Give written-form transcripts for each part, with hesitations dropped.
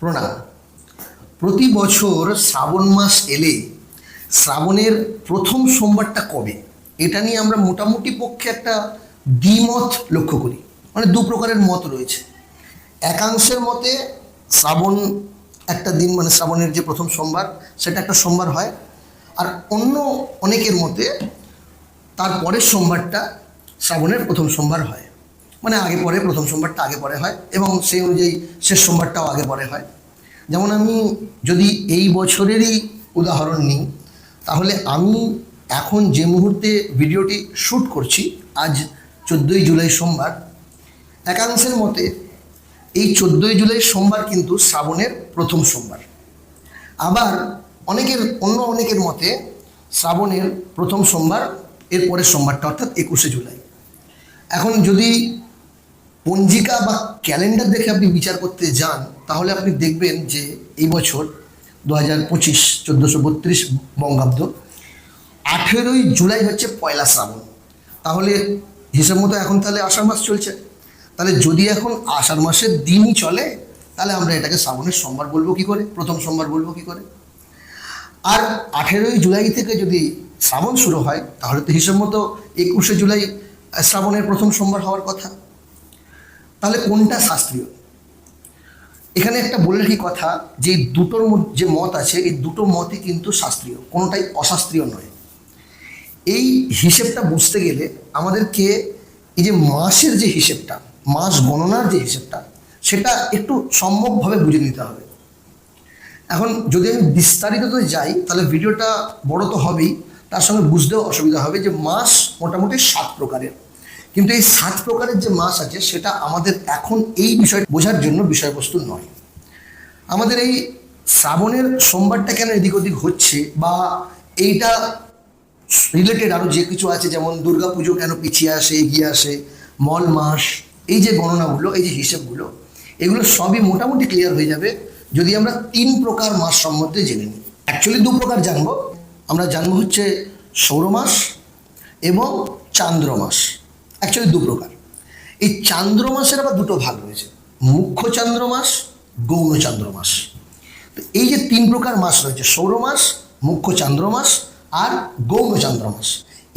প্রণাম। প্রতি বছর শ্রাবণ মাস এলে শ্রাবণের প্রথম সোমবারটা কবে, এটা নিয়ে আমরা মোটামুটি পক্ষে একটা দ্বিমত লক্ষ্য করি। মানে দু প্রকারের মত রয়েছে। একাংশের মতে শ্রাবণ একটা দিন, মানে শ্রাবণের যে প্রথম সোমবার সেটা একটা সোমবার হয়, আর অন্য অনেকের মতে তার পরের সোমবারটা শ্রাবণের প্রথম সোমবার হয়। মানে আগে পরে, প্রথম সোমবারটা আগে পরে হয় এবং সেই অনুযায়ী শেষ সোমবারটাও আগে পরে হয়। যেমন আমি যদি এই বছরেরই উদাহরণ নিই, তাহলে আমি এখন যে মুহূর্তে ভিডিওটি শ্যুট করছি, আজ 14ই জুলাই সোমবার, একাংশের মতে এই 14ই জুলাই সোমবার কিন্তু শ্রাবণের প্রথম সোমবার। আবার অনেকের মতে শ্রাবণের প্রথম সোমবার এর পরের সোমবারটা, অর্থাৎ 21শে জুলাই। এখন যদি পঞ্জিকা বা ক্যালেন্ডার দেখে আপনি বিচার করতে যান, তাহলে আপনি দেখবেন যে এই বছর 2025 1432 বঙ্গাব্দ 18ই জুলাই হচ্ছে পয়লা শ্রাবণ। তাহলে হিসেব মতো এখন তাহলে আষাঢ় মাস চলছে। তাহলে যদি এখন আষাঢ় মাসের দিনই চলে, তাহলে আমরা এটাকে শ্রাবণের সোমবার বলবো কী করে, প্রথম সোমবার বলবো কী করে? আর 18ই জুলাই থেকে যদি শ্রাবণ শুরু হয়, তাহলে তো হিসেব মতো 21শে জুলাই শ্রাবণের প্রথম সোমবার হওয়ার কথা। তাহলে কোনটা শাস্ত্রীয়? এখানে একটা বলে রাখি কথা, যে দুটোর যে মত আছে, এই দুটো মতই কিন্তু শাস্ত্রীয়, কোনোটাই অশাস্ত্রীয় নয়। এই হিসেবটা বুঝতে গেলে আমাদেরকে এই যে মাসের যে হিসেবটা, মাস গণনার যে হিসেবটা, সেটা একটু সম্যকভাবে বুঝে নিতে হবে। এখন যদি আমি বিস্তারিততে যাই, তাহলে ভিডিওটা বড় তো হবেই, তার সঙ্গে বুঝতেও অসুবিধা হবে যে মাস মোটামুটি 7 প্রকারের। কিন্তু এই 7 প্রকারের যে মাস আছে, সেটা আমাদের এখন এই বিষয় বোঝার জন্য বিষয়বস্তু নয়। আমাদের এই শ্রাবণের সোমবারটা কেন এদিক ওদিক হচ্ছে, বা এইটা রিলেটেড আরও যে কিছু আছে, যেমন দুর্গা পুজো কেন পিছিয়ে আসে, এগিয়ে আসে, মল মাস, এই যে গণনাগুলো, এই যে হিসেবগুলো, এগুলো সবই মোটামুটি ক্লিয়ার হয়ে যাবে যদি আমরা 3 প্রকার মাস সম্বন্ধে জেনে নিই। অ্যাকচুয়ালি 2 প্রকার জানবো। আমরা জানবো হচ্ছে সৌরমাস এবং চান্দ্রমাস। অ্যাকচুয়ালি 2 প্রকার। এই চান্দ্রমাসের আবার 2টো ভাগ রয়েছে, মুখ্য চান্দ্রমাস, গৌণ চান্দ্রমাস। তো এই যে 3 প্রকার মাস রয়েছে, সৌরমাস, মুখ্য চান্দ্রমাস আর গৌণ চান্দ্রমাস,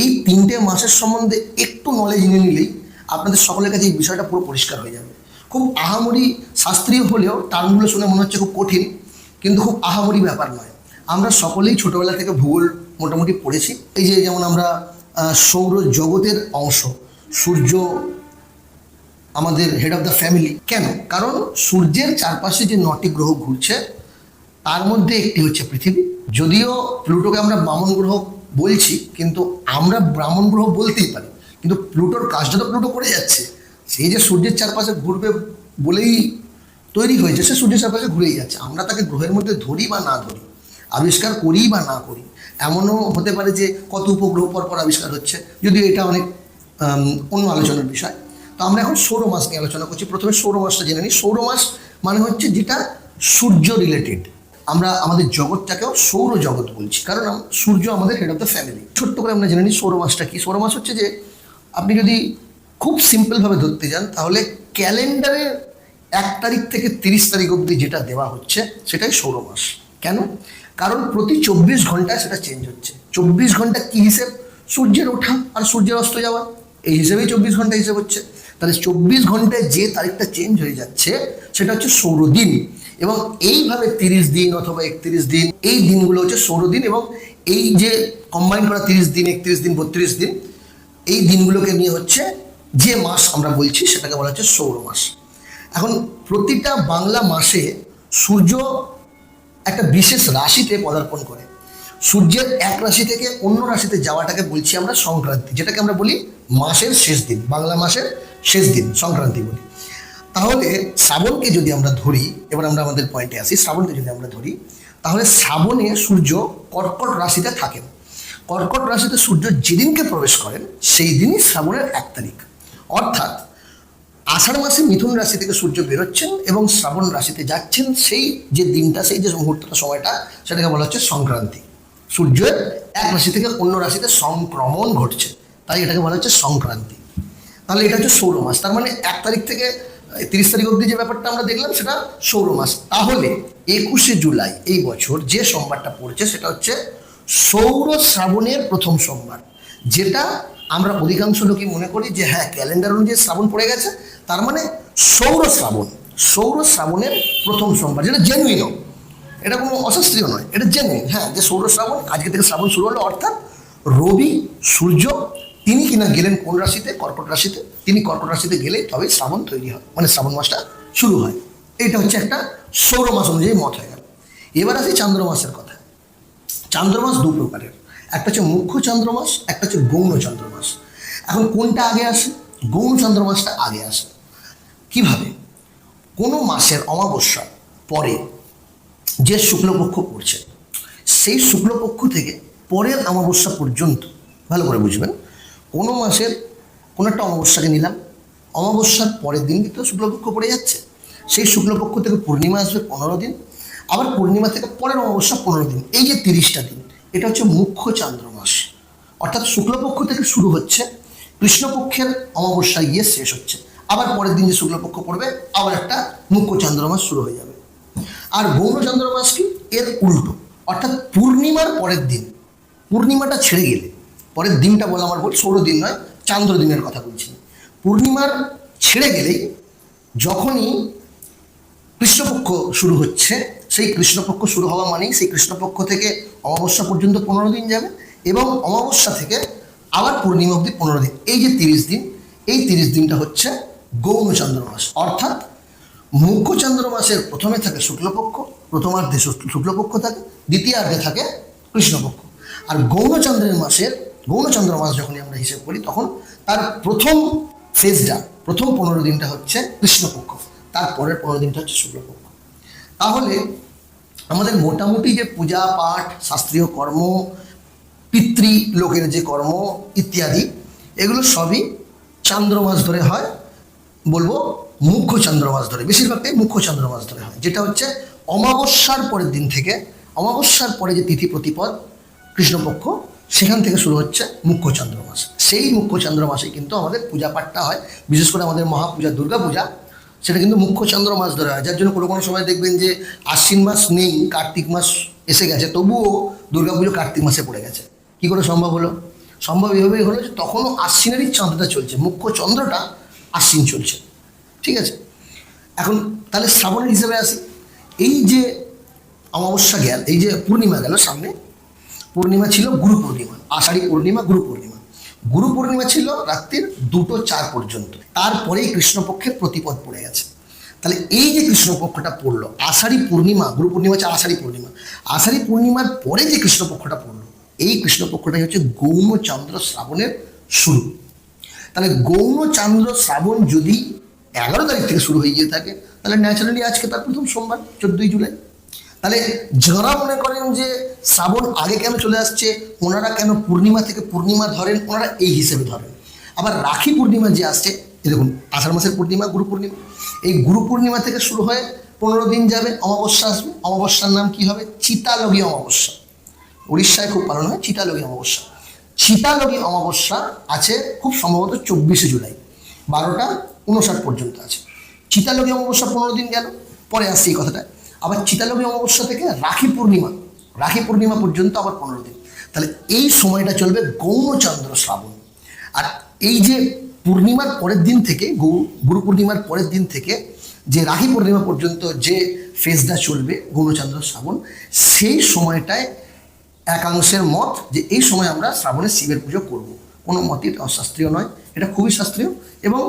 এই 3টে মাসের সম্বন্ধে একটু নলেজ নিয়ে নিলেই আপনাদের সকলের কাছে এই বিষয়টা পুরো পরিষ্কার হয়ে যাবে। খুব আহামরি শাস্ত্রীয় হলেও টার্মগুলো শুনে মনে হচ্ছে খুব কঠিন, কিন্তু খুব আহামরি ব্যাপার নয়। আমরা সকলেই ছোটোবেলা থেকে ভূগোল মোটামুটি পড়েছি। এই যে যেমন আমরা সৌর জগতের অংশ, সূর্য আমাদের হেড অফ দ্য ফ্যামিলি। কেন? কারণ সূর্যের চারপাশে যে 9টি গ্রহ ঘুরছে, তার মধ্যে একটি হচ্ছে পৃথিবী। যদিও প্লুটোকে আমরা বামন গ্রহ বলছি, কিন্তু আমরা ব্রাহ্মণ গ্রহ বলতেই পারি, কিন্তু প্লুটোর কাজটা তো প্লুটো করে যাচ্ছে। সেই যে সূর্যের চারপাশে ঘুরবে বলেই তৈরি হয়েছে, সে সূর্যের চারপাশে ঘুরেই যাচ্ছে। আমরা তাকে গ্রহের মধ্যে ধরি বা না ধরি, আবিষ্কার করি বা না করি, এমনও হতে পারে যে কত উপগ্রহ পর আবিষ্কার হচ্ছে, যদিও এটা অনেক অন্য আলোচনার বিষয়। তো আমরা এখন সৌরমাস নিয়ে আলোচনা করছি। প্রথমে সৌরমাসটা জেনে নিই। সৌরমাস মানে হচ্ছে যেটা সূর্য রিলেটেড। আমরা আমাদের জগৎটাকেও সৌর জগৎ বলছি, কারণ সূর্য আমাদের হেড অফ দ্য ফ্যামিলি। ছোট্ট করে আমরা জেনে নিই সৌরমাসটা কি। সৌরমাস হচ্ছে যে, আপনি যদি খুব সিম্পলভাবে ধরতে যান, তাহলে ক্যালেন্ডারের 1 তারিখ থেকে 30 তারিখ অবধি যেটা দেওয়া হচ্ছে, সেটাই সৌরমাস। কেন? কারণ প্রতি 24 ঘন্টায় সেটা চেঞ্জ হচ্ছে। 24 ঘন্টা কী হিসেব? সূর্যের ওঠা আর সূর্যের অস্ত যাওয়া, এই হিসেবেই 24 ঘন্টা হিসেব হচ্ছে। তাহলে 24 ঘন্টায় যে তারিখটা চেঞ্জ হয়ে যাচ্ছে, সেটা হচ্ছে সৌরদিন। এবং এইভাবে 30 দিন অথবা 31 দিন, এই দিনগুলো হচ্ছে সৌরদিন। এবং এই যে কম্বাইন করা 30 দিন, 31 দিন, 32 দিন, এই দিনগুলোকে নিয়ে হচ্ছে যে মাস আমরা বলছি, সেটাকে বলা হচ্ছে সৌর মাস। এখন প্রতিটা বাংলা মাসে সূর্য একটা বিশেষ রাশিতে পদার্পণ করে। সূর্যের এক রাশি থেকে অন্য রাশিতে যাওয়াটাকে বলছি আমরা সংক্রান্তি, যেটাকে আমরা বলি মাসের শেষ দিন, বাংলা মাসের শেষ দিন সংক্রান্তি বলি। তাহলে শ্রাবণকে যদি আমরা ধরি, এবার আমরা আমাদের পয়েন্টে আসি, শ্রাবণকে যদি আমরা ধরি, তাহলে শ্রাবণে সূর্য কর্কট রাশিতে থাকেন। কর্কট রাশিতে সূর্য যেদিনকে প্রবেশ করেন, সেই দিনই শ্রাবণের 1 তারিখ। অর্থাৎ আষাঢ় মাসে মিথুন রাশি থেকে সূর্য বেরোচ্ছেন এবং শ্রাবণ রাশিতে যাচ্ছেন, সেই যে দিনটা, সেই যে মুহূর্তটা, সময়টা, সেটাকে বলা হচ্ছে সংক্রান্তি। সূর্যের এক রাশি থেকে অন্য রাশিতে সংক্রমণ ঘটছে, তাই এটাকে বলা হচ্ছে সংক্রান্তি। তাহলে এটা হচ্ছে সৌর মাস। তার মানে 1 তারিখ থেকে 30 তারিখ অবধি যে ব্যাপারটা আমরা দেখলাম সেটা সৌর মাস। তাহলে 21শে জুলাই এই বছর যে সোমবারটা পড়ছে সেটা হচ্ছে সৌর শ্রাবণের প্রথম সোমবার, যেটা আমরা অধিকাংশ লোকই মনে করি যে হ্যাঁ ক্যালেন্ডার অনুযায়ী শ্রাবণ পড়ে গেছে, তার মানে সৌর শ্রাবণ, সৌর শ্রাবণের প্রথম সোমবার, যেটা জেনুইনও, এটা কোনো অশাস্ত্রীয় নয়, এটা জেনুইন। হ্যাঁ, যে সৌর শ্রাবণ, আজকে থেকে শ্রাবণ শুরু হলো, অর্থাৎ রবি সূর্য তিনি কিনা গেলেন কোন রাশিতে? কর্কট রাশিতে। তিনি কর্কট রাশিতে গেলে তবে শ্রাবণ তৈরি হয়, মানে শ্রাবণ মাসটা শুরু হয়। এটা হচ্ছে একটা সৌর মাস অনুযায়ী মত হয়ে গেল। এবার আসি চান্দ্রমাসের কথা। চান্দ্রমাস দু প্রকারের, একটা হচ্ছে মুখ্য চান্দ্রমাস, একটা হচ্ছে গৌণ চান্দ্রমাস। এখন কোনটা আগে আসে? গৌণ চান্দ্রমাসটা আগে আসে। কিভাবে? কোনো মাসের অমাবস্যা পরে যে শুক্লপক্ষ পড়ছে, সেই শুক্লপক্ষ থেকে পরের অমাবস্যা পর্যন্ত, ভালো করে বুঝবেন, কোনো মাসের কোনো একটা অমাবস্যাকে নিলাম, অমাবস্যার পরের দিন কিন্তু শুক্লপক্ষ পড়ে যাচ্ছে, সেই শুক্লপক্ষ থেকে পূর্ণিমা আসবে 15 দিন, আবার পূর্ণিমা থেকে পরের অমাবস্যা 15 দিন, এই যে 30টা দিন, এটা হচ্ছে মুখ্য চান্দ্রমাস। অর্থাৎ শুক্লপক্ষ থেকে শুরু হচ্ছে, কৃষ্ণপক্ষের অমাবস্যায় গিয়ে শেষ হচ্ছে, আবার পরের দিন যে শুক্লপক্ষ পড়বে আবার একটা মুখ্য চান্দ্রমাস শুরু হয়ে যাবে। আর গৌণ চান্দ্রমাস কি? এর উল্টো, অর্থাৎ পূর্ণিমার পরের দিন, পূর্ণিমাটা ছেড়ে গেলে, পরের দিনটা বলে আমার ভুল, সৌর দিন নয়, চান্দ্র দিনের কথা বলছি। পূর্ণিমার ছেড়ে গেলেই যখনই কৃষ্ণপক্ষ শুরু হচ্ছে, সেই কৃষ্ণপক্ষ শুরু হওয়া মানেই সেই কৃষ্ণপক্ষ থেকে অমাবস্যা পর্যন্ত 15 দিন যাবে, এবং অমাবস্যা থেকে আবার পূর্ণিমা অবধি 15 দিন, এই যে 30 দিন, এই 30 দিনটা হচ্ছে গৌণ চান্দ্রমাস। অর্থাৎ মুখ্য চান্দ্রমাসের প্রথমে থাকে শুক্লপক্ষ, প্রথমার্ধে শুক্লপক্ষ থাকে, দ্বিতীয়ার্ধে থাকে কৃষ্ণপক্ষ। আর গৌণচন্দ্রের মাসের, গৌণচন্দ্র মাস যখনই আমরা হিসেব করি তখন তার প্রথম ফেজটা, প্রথম 15 দিনটা হচ্ছে কৃষ্ণপক্ষ, তারপরের 15 দিনটা হচ্ছে শুক্লপক্ষ। তাহলে আমাদের মোটামুটি যে পূজা পাঠ, শাস্ত্রীয় কর্ম, পিতৃ লোকের যে কর্ম ইত্যাদি, এগুলো সবই চান্দ্রমাস ধরে হয়, বলবো মুখ্য চান্দ্রমাস ধরে, বেশিরভাগটাই মুখ্য চান্দ্রমাস ধরে হয়, যেটা হচ্ছে অমাবস্যার পরের দিন থেকে, অমাবস্যার পরে যে তিথি প্রতিপদ কৃষ্ণপক্ষ, সেখান থেকে শুরু হচ্ছে মুখ্য চান্দ্রমাস। সেই মুখ্য চান্দ্রমাসে কিন্তু আমাদের পূজা পাঠটা হয়, বিশেষ করে আমাদের মহাপূজা দুর্গা পূজা, সেটা কিন্তু মুখ্য চান্দ্র মাস ধরে হয়। যার জন্য কোনো কোনো সময় দেখবেন যে আশ্বিন মাস নেই, কার্তিক মাস এসে গেছে, তবুও দুর্গাপুজো কার্তিক মাসে পড়ে গেছে। কী করে সম্ভব হলো? সম্ভব এভাবেই হলো যে তখনও আশ্বিনেরই চাঁদটা চলছে, মুখ্য চন্দ্রটা আশ্বিন চলছে। ঠিক আছে, এখন তাহলে শ্রাবণের হিসেবে আসি। এই যে অমাবস্যা গেল, এই যে পূর্ণিমা গেল সামনে, পূর্ণিমা ছিল গুরু পূর্ণিমা, আষাঢ়ী পূর্ণিমা, গুরু পূর্ণিমা। গুরু পূর্ণিমা ছিল রাত্রির 2:04 পর্যন্ত, তারপরেই কৃষ্ণপক্ষের প্রতিপদ পড়ে গেছে। তাহলে এই যে কৃষ্ণপক্ষটা পড়লো, আষাঢ়ী পূর্ণিমা, গুরু পূর্ণিমা হচ্ছে আষাঢ়ী পূর্ণিমা, আষাঢ়ী পূর্ণিমার পরে যে কৃষ্ণপক্ষটা পড়লো, এই কৃষ্ণপক্ষটাই হচ্ছে গৌণ চন্দ্র শ্রাবণের শুরু। তাহলে গৌণ চন্দ্র শ্রাবণ যদি 11 তারিখ থেকে শুরু হয়ে গিয়ে থাকে, তাহলে ন্যাচারালি আজকে তার প্রথম সোমবার 14ই জুলাই। তাহলে যারা মনে করেন যে শ্রাবণ আগে কেন চলে আসছে, ওনারা কেন পূর্ণিমা থেকে পূর্ণিমা ধরেন, ওনারা এই হিসেবে ধরেন। আবার রাখি পূর্ণিমা যে আসছে, এই দেখুন আষাঢ় মাসের পূর্ণিমা গুরু পূর্ণিমা, এই গুরু পূর্ণিমা থেকে শুরু হয়ে 15 দিন যাবে, অমাবস্যা আসবে। অমাবস্যার নাম কি হবে? চিতালগী অমাবস্যা। উড়িষ্যায় খুব পালন হয় চিতালগী অমাবস্যা। চিতালগী অমাবস্যা আছে খুব সম্ভবত 24শে জুলাই, 12:59 পর্যন্ত আছে। চিতালগী অমাবস্যা 15 দিন গেল, পরে আসছে এই কথাটা। আবার চিতালগী অমাবস্যা থেকে রাখি পূর্ণিমা, রাখি পূর্ণিমা পর্যন্ত আবার 15 দিন। তাহলে এই সময়টা চলবে গৌণচন্দ্র শ্রাবণ। আর এই যে পূর্ণিমার পরের দিন থেকে, গুরু পূর্ণিমার পরের দিন থেকে যে রাখি পূর্ণিমা পর্যন্ত যে ফেজটা চলবে গৌণচন্দ্র শ্রাবণ, সেই সময়টায় একাংশের মত যে এই সময় আমরা শ্রাবণে শিবের পুজো করব। কোনো মতই এটা অশাস্ত্রীয় নয়, এটা খুবই শাস্ত্রীয়, এবং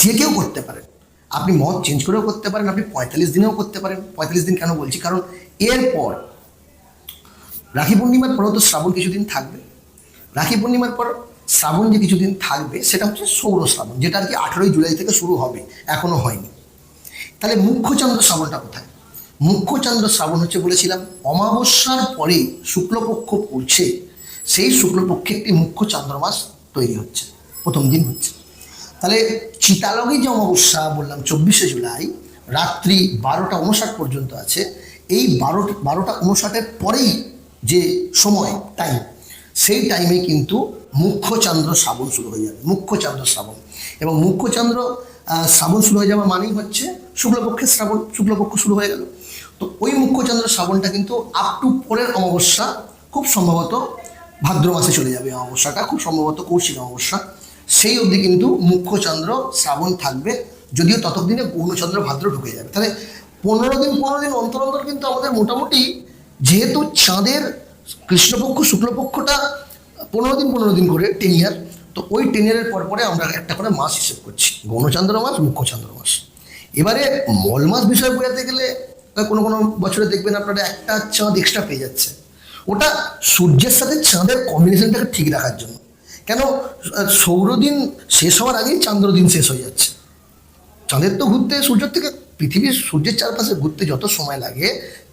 যে কেউ করতে পারেন। আপনি মত চেঞ্জ করেও করতে পারেন, আপনি 45 দিনেও করতে পারেন। 45 দিন কেন বলছি? কারণ এরপর রাখি পূর্ণিমার পরেও তো শ্রাবণ কিছুদিন থাকবে। রাখি পূর্ণিমার পর শ্রাবণ যে কিছুদিন থাকবে সেটা হচ্ছে সৌর শ্রাবণ, যেটা আর কি 18ই জুলাই থেকে শুরু হবে, এখনও হয়নি। তাহলে মুখ্যচন্দ্র শ্রাবণটা কোথায়? মুখ্যচন্দ্র শ্রাবণ হচ্ছে বলেছিলাম অমাবস্যার পরে শুক্লপক্ষ পড়ছে, সেই শুক্লপক্ষে একটি মুখ্য চান্দ্রমাস তৈরি হচ্ছে, প্রথম দিন হচ্ছে। তাহলে চিতালগী যে অমাবস্যা বললাম 24শে জুলাই রাত্রি 12:59 পর্যন্ত আছে, এই 12:59 পরেই যে সময় টাইম, সেই টাইমে কিন্তু মুখ্য চান্দ্র শ্রাবণ শুরু হয়ে যাবে, মুখ্য চান্দ্র শ্রাবণ। এবং মুখ্য চান্দ্র শ্রাবণ শুরু হয়ে যাওয়া মানেই হচ্ছে শুক্লপক্ষের শ্রাবণ, শুক্লপক্ষ শুরু হয়ে গেল। তো ওই মুখ্যচন্দ্র শ্রাবণটা কিন্তু আপ টু পরের অমাবস্যা, খুব সম্ভবত ভাদ্র মাসে চলে যাবে অমাবস্যাটা, খুব সম্ভবত কৌশিক অমাবস্যা, সেই অবধি কিন্তু মুখ্যচন্দ্র শ্রাবণ থাকবে, যদিও ততদিনে গৌণচন্দ্র ভাদ্র ঢুকে যাবে। তাহলে 15 দিন অন্তর অন্তর কিন্তু আমাদের মোটামুটি, যেহেতু চাঁদের কৃষ্ণপক্ষ শুক্লপক্ষটা 15 দিন করে 10 ইয়ার, তো ওই 10 ইয়ারের পর পরে আমরা একটা করে মাস হিসেব করছি, গৌণচন্দ্র মাস, মুখ্যচন্দ্র মাস। এবারে মল মাস বিষয় বোঝাতে গেলে কোনো কোনো বছরে দেখবেন আপনারা একটা চাঁদ এক্সট্রা পেয়ে যাচ্ছে, ওটা সূর্যের সাথে চাঁদের কম্বিনেশনটাকে ঠিক রাখার জন্য। কেন, সৌরদিন শেষ হওয়ার আগেই চান্দ্রদিন শেষ হয়ে যাচ্ছে। চাঁদের তো ঘুরতে সূর্যের থেকে, পৃথিবীর সূর্যের চারপাশে ঘুরতে যত সময় লাগে,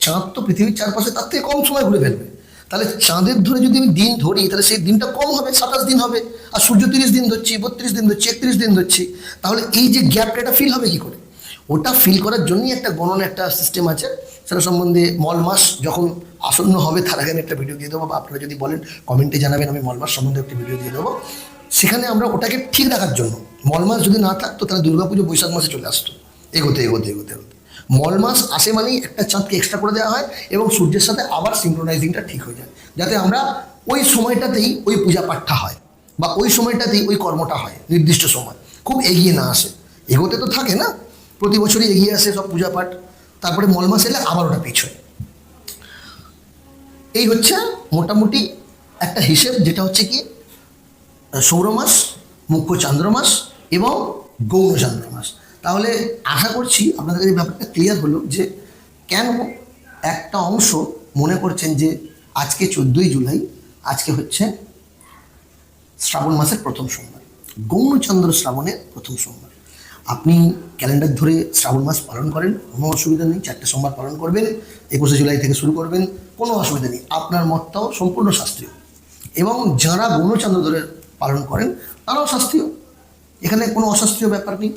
চাঁদ তো পৃথিবীর চারপাশে তার থেকে কম সময় ঘুরে ফেলবে। তাহলে চাঁদের ধরে যদি আমি দিন ধরি, তাহলে সেই দিনটা কম হবে, 27 দিন হবে। আর সূর্য 30 দিন ধরছি, 32 দিন ধরছি, 31 দিন ধরছি, তাহলে এই যে গ্যাপটা, এটা ফিল হবে কী করে? ওটা ফিল করার জন্যই একটা গণনা, একটা সিস্টেম আছে, সেটা সম্বন্ধে মল মাস যখন আসন্ন হবে তার আগে আমি একটা ভিডিও দিয়ে দেবো, বা আপনারা যদি বলেন কমেন্টে জানাবেন, আমি মল মাস সম্বন্ধে একটা ভিডিও দিয়ে দেবো। সেখানে আমরা ওটাকে ঠিক রাখার জন্য, মল মাস যদি না থাকতো তাহলে দুর্গাপুজো বৈশাখ মাসে চলে আসতো, এগোতে এগোতে এগোতে এগোতে। মল মাস আসে মানেই একটা চাঁদকে এক্সট্রা করে দেওয়া হয় এবং সূর্যের সাথে আবার সিঙ্ক্রোনাইজিংটা ঠিক হয়ে যায়, যাতে আমরা ওই সময়টাতেই ওই পূজা পাঠটা হয়, বা ওই সময়টাতেই ওই কর্মটা হয়, নির্দিষ্ট সময় খুব এগিয়ে না আসে। এগোতে তো থাকে না, প্রতি বছরই এগিয়ে আসে সব পূজা পাঠ, তারপরে মল মাস এলে আবার ওটা পিছোয়। এই হচ্ছে মোটামুটি একটা হিসেব, যেটা হচ্ছে কি সৌরমাস, মুখ্য চান্দ্রমাস এবং গৌণ চান্দ্রমাস। তাহলে আশা করছি আপনাদের এই ব্যাপারটা ক্লিয়ার হলো, যে কেন একটা অংশ মনে করছেন যে আজকে 14ই জুলাই, আজকে হচ্ছে শ্রাবণ মাসের প্রথম সোমবার, গৌণচন্দ্র শ্রাবণের প্রথম সোমবার। আপনি ক্যালেন্ডার ধরে শ্রাবণ মাস পালন করেন, কোনো অসুবিধা নেই, 4টে সোমবার পালন করবেন, 21শে জুলাই থেকে শুরু করবেন, কোনো অসুবিধা নেই, আপনার মতটাও সম্পূর্ণ শাস্ত্রীয়। এবং যারা গৌণচন্দ্র ধরে পালন করেন তারাও শাস্ত্রীয়, এখানে কোনো অশাস্ত্রীয় ব্যাপার নেই।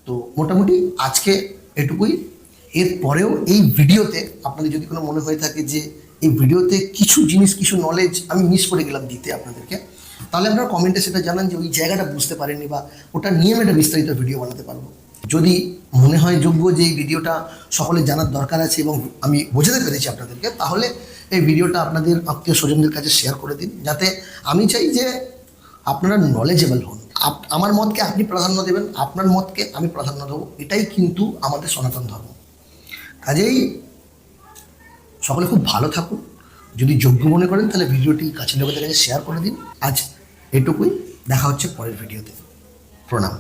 তো মোটামুটি আজকে এটুকুই। এরপরেও এই ভিডিওতে আপনাদের যদি কোনো মনে হয়ে থাকে যে এই ভিডিওতে কিছু জিনিস, কিছু নলেজ আমি মিস করে গেলাম দিতে আপনাদেরকে, তাহলে আপনারা কমেন্টে সেটা জানান যে ওই জায়গাটা বুঝতে পারেননি, বা ওটা নিয়ে আমি একটা বিস্তারিত ভিডিও বানাতে পারবো। যদি মনে হয় যোগ্য যে এই ভিডিওটা সকলের জানার দরকার আছে এবং আমি বোঝাতে পেরেছি আপনাদেরকে, তাহলে এই ভিডিওটা আপনাদের আত্মীয় স্বজনদের কাছে শেয়ার করে দিন, যাতে আমি চাই যে আপনারা নলেজেবল হন। আমার মতকে আপনি প্রাধান্য দেবেন, আপনার মতকে আমি প্রাধান্য দেবো, এটাই কিন্তু আমাদের সনাতন ধর্ম। কাজেই সকলে খুব ভালো থাকুন, যদি যোগ্য মনে করেন তাহলে ভিডিওটি কাছের লোকেদের কাছে শেয়ার করে দিন। আজ এটুকুই, দেখা হচ্ছে পরের ভিডিওতে। প্রণাম।